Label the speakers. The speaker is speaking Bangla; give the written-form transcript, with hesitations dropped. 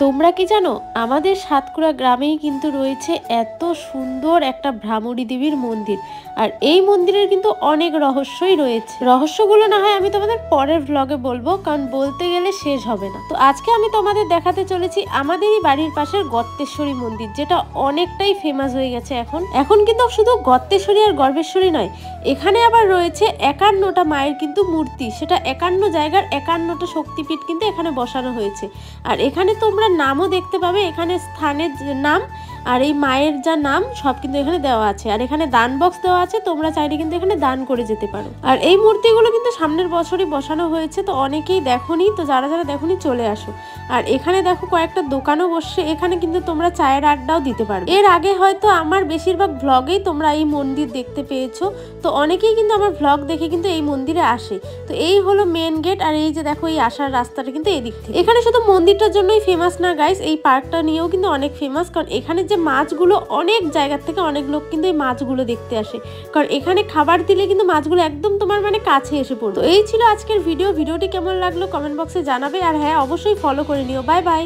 Speaker 1: তোমরা কি জানো আমাদের সাতকুড়া গ্রামেই কিন্তু রয়েছে এত সুন্দর একটা ভ্রামরী দেবীর মন্দির। আর এই মন্দিরের কিন্তু অনেক রহস্যই রয়েছে। রহস্যগুলো না হয় আমি তোমাদের পরের ব্লগে বলবো, কারণ বলতে গেলে শেষ হবে না। তো আজকে আমি তোমাদের দেখাতে চলেছি আমাদেরই বাড়ির পাশের গর্তেশ্বরী মন্দির, যেটা অনেকটাই ফেমাস হয়ে গেছে এখন কিন্তু শুধু গর্তেশ্বরী আর গর্ভেশ্বরী নয়, এখানে আবার রয়েছে 51টা মায়ের কিন্তু মূর্তি। সেটা 51 জায়গার 51টা শক্তিপীঠ কিন্তু এখানে বসানো হয়েছে। আর এখানে তোমরা নামও দেখতে পাবে, এখানে স্থানের নাম আর এই মায়ের যা নাম সব কিন্তু এখানে দেওয়া আছে। আর এখানে দান বক্স দেওয়া আছে, তোমরা চাইলে কিন্তু এখানে দান করে যেতে পারো। আর এই মূর্তিগুলো কিন্তু সামনের বছরই বসানো হয়েছে, তো অনেকেই দেখোনি, তো যারা যারা দেখোনি চলে আসো। আর এখানে দেখো কয়েকটা দোকানও বসছে, এখানে কিন্তু তোমরা চায়ের আড্ডাও দিতে পারো। এর আগে হয়তো আমার বেশিরভাগ ভ্লগেই তোমরা এই মন্দির দেখতে পেয়েছো, তো অনেকেই কিন্তু আমার ভ্লগ দেখে কিন্তু এই মন্দিরে আসে। তো এই হলো মেন গেট, আর এই যে দেখো এই আসার রাস্তাটা কিন্তু এদিক থেকে। এখানে শুধু মন্দিরটার জন্যই ফেমাস না গাইস, এই পার্কটা নিয়েও কিন্তু অনেক ফেমাস, কারণ এখানে যে মাছগুলো অনেক জায়গার থেকে অনেক লোক কিন্তু এই মাছগুলো দেখতে আসে, কারণ এখানে খাবার দিলে কিন্তু মাছগুলো একদম তোমার কাছে এসে পড়বে। তো এই ছিল আজকের ভিডিওটি কেমন লাগলো কমেন্ট বক্সে জানাবে, আর হ্যাঁ অবশ্যই ফলো করে নিও। Bye bye.